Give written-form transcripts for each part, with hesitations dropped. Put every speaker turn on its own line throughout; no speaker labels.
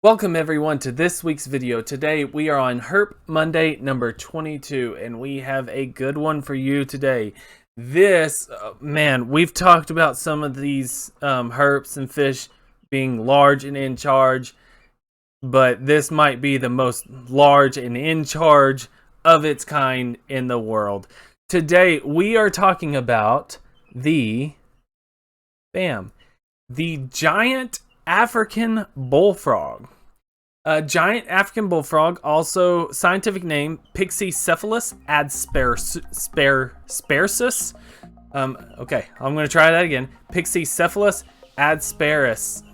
Welcome everyone to this week's video. Today we are on Herp Monday number 22 and we have a good one for you today. Man, we've talked about some of these herps and fish being large and in charge, but this might be the most large and in charge of its kind in the world. Today we are talking about the giant African bullfrog. Giant African bullfrog, also scientific name Pixycephalus adspersus. Okay, I'm going to try that again. Pixycephalus adspersus.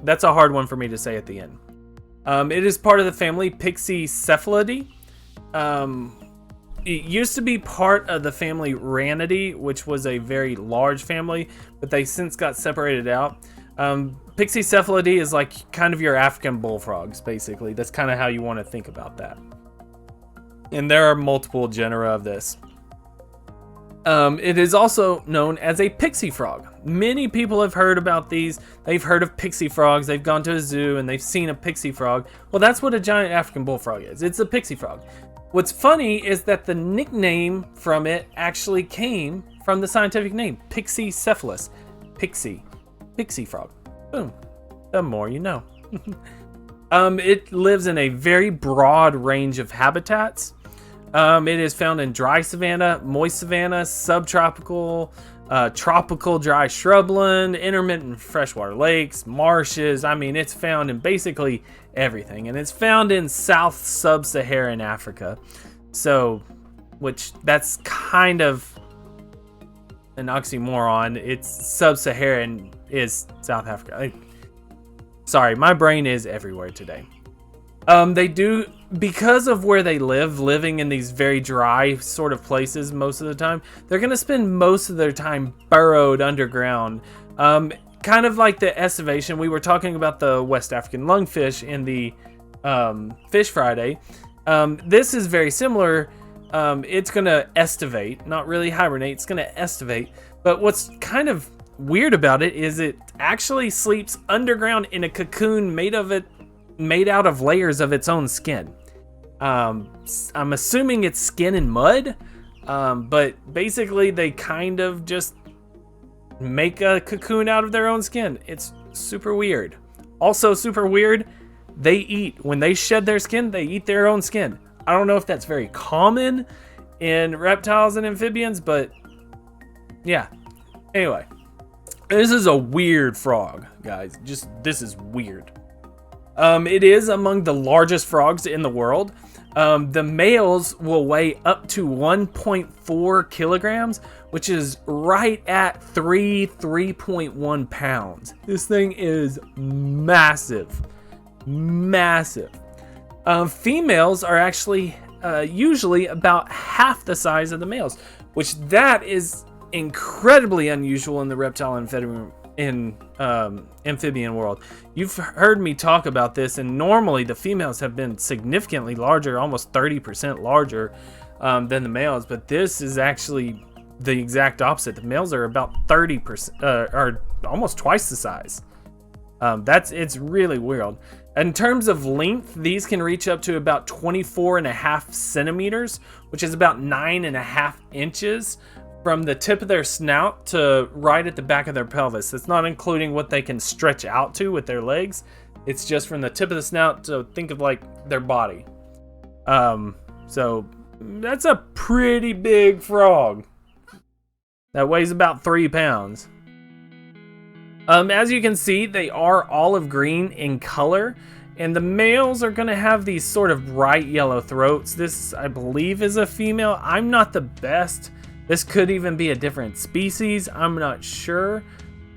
That's a hard one for me to say at the end. It is part of the family Pixycephalidae. It used to be part of the family Ranidae, which was a very large family, but they since got separated out. Pixycephalidae is like kind of your African bullfrogs, basically. That's kind of how you want to think about that. And there are multiple genera of this. It is also known as a pixie frog. Many people have heard about these. They've heard of pixie frogs. They've gone to a zoo and they've seen a pixie frog. Well, that's what a giant African bullfrog is. It's a pixie frog. What's funny is that the nickname from it actually came from the scientific name, Pixycephalus. Pixie frog. Boom. The more you know. It lives in a very broad range of habitats. It is found in dry savanna, moist savanna, subtropical, tropical dry shrubland, intermittent freshwater lakes, marshes. I mean, it's found in basically everything. And it's found in South Sub-Saharan Africa. So, that's kind of an oxymoron. It's Sub-Saharan is South Africa. Sorry, my brain is everywhere today. They do, because of where they living in these very dry sort of places most of the time, they're going to spend most of their time burrowed underground. Kind of like the estivation. We were talking about the West African lungfish in the Fish Friday. This is very similar. It's going to estivate, not really hibernate. It's going to estivate. But what's kind of weird about it is it actually sleeps underground in a cocoon made out of layers of its own skin. I'm assuming it's skin and mud, but basically they kind of just make a cocoon out of their own skin. It's super weird. Also super weird, when they shed their skin, they eat their own skin. I don't know if that's very common in reptiles and amphibians, but yeah. Anyway, this is a weird frog, guys. This is weird. It is among the largest frogs in the world. The males will weigh up to 1.4 kilograms, which is right at 3.1 pounds. This thing is massive. Massive. Females are actually usually about half the size of the males, which that is incredibly unusual in the reptile and amphibian world. You've heard me talk about this, and normally the females have been significantly larger, almost 30% larger than the males, but this is actually the exact opposite. The males are about 30%, or almost twice the size. It's really weird. In terms of length, these can reach up to about 24.5 centimeters, which is about 9.5 inches. From the tip of their snout to right at the back of their pelvis. It's not including what they can stretch out to with their legs. It's just from the tip of the snout to think of like their body. So that's a pretty big frog. That weighs about 3 pounds. As you can see, they are olive green in color. And the males are going to have these sort of bright yellow throats. This, I believe, is a female. I'm not the best. This could even be a different species. I'm not sure.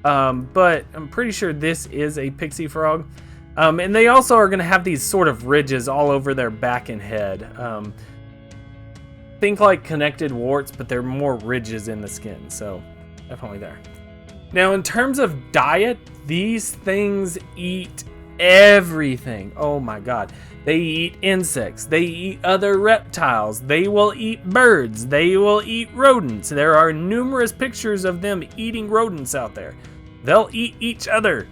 But I'm pretty sure this is a pixie frog. And they also are going to have these sort of ridges all over their back and head. Think like connected warts, but they're more ridges in the skin. So definitely there. Now, in terms of diet, these things eat everything. Oh my God. They eat insects. They eat other reptiles. They will eat birds. They will eat rodents. There are numerous pictures of them eating rodents out there. They'll eat each other.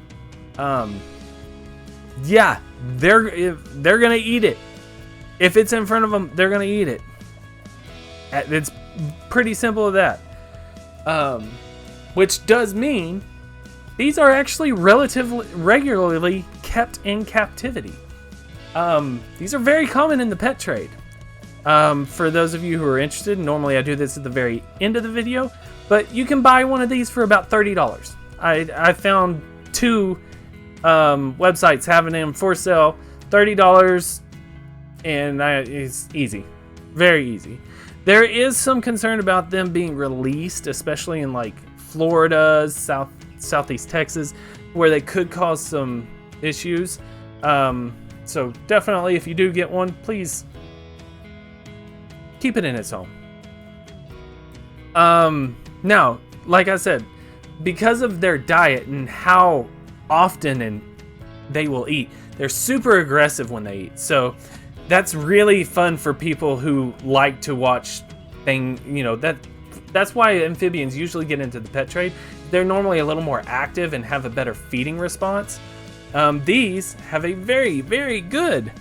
Yeah, they're gonna eat it. If it's in front of them, they're gonna eat it. It's pretty simple as that. Which does mean these are actually relatively regularly kept in captivity. These are very common in the pet trade. For those of you who are interested, normally I do this at the very end of the video, but you can buy one of these for about $30. I found 2 websites having them for sale, $30, and it's easy, very easy. There is some concern about them being released, especially in like Florida, southeast Texas, where they could cause some issues. So definitely, if you do get one, please keep it in its home. Now, like I said, because of their diet and how often they will eat, they're super aggressive when they eat. So that's really fun for people who like to watch that's why amphibians usually get into the pet trade. They're normally a little more active and have a better feeding response. These have a very, very good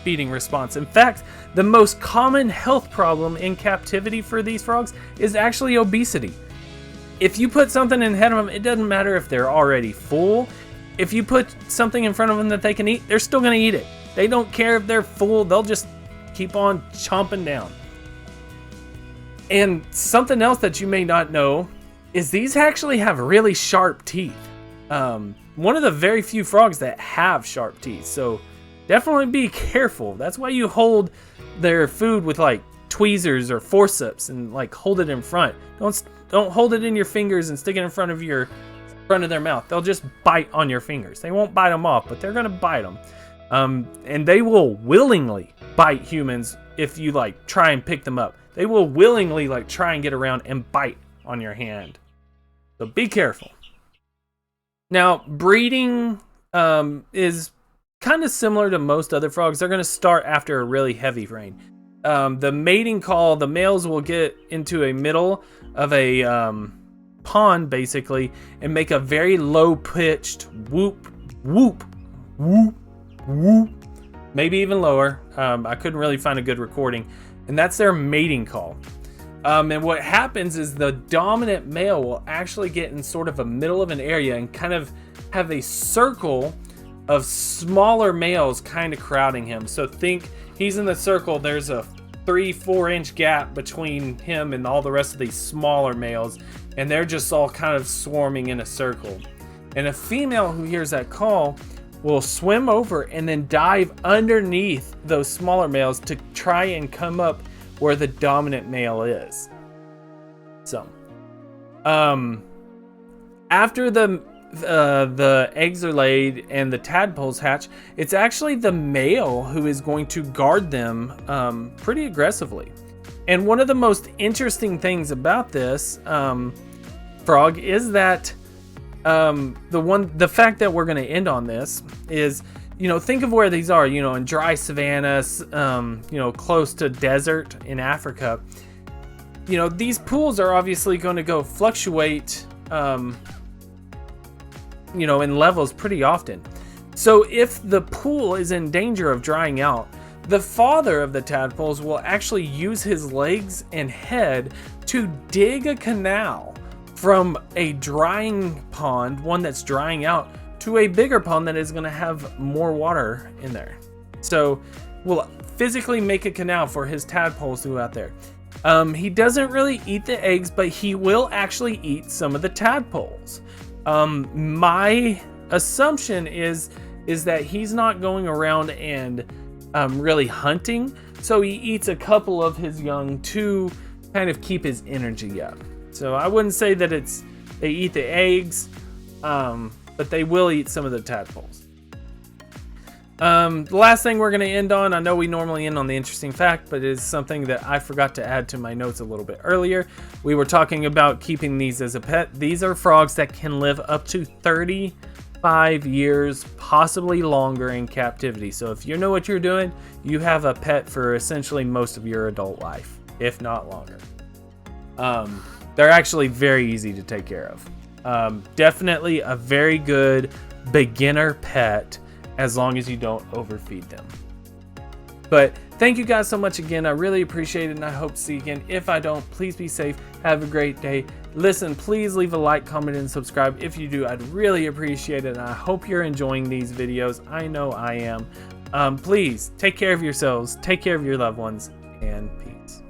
feeding response. In fact, the most common health problem in captivity for these frogs is actually obesity. If you put something in front of them, it doesn't matter if they're already full. If you put something in front of them that they can eat, they're still going to eat it. They don't care if they're full. They'll just keep on chomping down. And something else that you may not know is these actually have really sharp teeth. One of the very few frogs that have sharp teeth. So definitely be careful. That's why you hold their food with like tweezers or forceps and like hold it in front. Don't hold it in your fingers and stick it in front of their mouth. They'll just bite on your fingers. They won't bite them off, but they're gonna bite them. And they will willingly bite humans if you like try and pick them up. They will willingly like try and get around and bite on your hand. So be careful. Now, breeding is kind of similar to most other frogs. They're going to start after a really heavy rain. The mating call, the males will get into a middle of a pond basically and make a very low-pitched whoop, whoop, whoop, whoop, maybe even lower. I couldn't really find a good recording. And that's their mating call. And what happens is the dominant male will actually get in sort of a middle of an area and kind of have a circle of smaller males kind of crowding him. So think he's in the circle. There's a 3-4 inch gap between him and all the rest of these smaller males. And they're just all kind of swarming in a circle. And a female who hears that call will swim over and then dive underneath those smaller males to try and come up where the dominant male is. So, after the eggs are laid and the tadpoles hatch, it's actually the male who is going to guard them pretty aggressively. And one of the most interesting things about this frog is that the fact that we're going to end on this is, think of where these are, in dry savannas, close to desert in Africa. These pools are obviously going to go fluctuate, in levels pretty often. So if the pool is in danger of drying out, the father of the tadpoles will actually use his legs and head to dig a canal from a drying pond, one that's drying out, to a bigger pond that is going to have more water in there. So we'll physically make a canal for his tadpoles to go out there. He doesn't really eat the eggs, but he will actually eat some of the tadpoles. My assumption is that he's not going around and really hunting, so he eats a couple of his young to kind of keep his energy up. So I wouldn't say that they eat the eggs, but they will eat some of the tadpoles. The last thing we're going to end on, I know we normally end on the interesting fact, but it is something that I forgot to add to my notes a little bit earlier. We were talking about keeping these as a pet. These are frogs that can live up to 35 years, possibly longer in captivity. So if you know what you're doing, you have a pet for essentially most of your adult life, if not longer. They're actually very easy to take care of. Definitely a very good beginner pet as long as you don't overfeed them. But thank you guys so much again. I really appreciate it, and I hope to see you again. If I don't, please be safe. Have a great day. Listen, please leave a like, comment, and subscribe. If you do, I'd really appreciate it, and I hope you're enjoying these videos. I know I am. Please take care of yourselves, take care of your loved ones, and peace.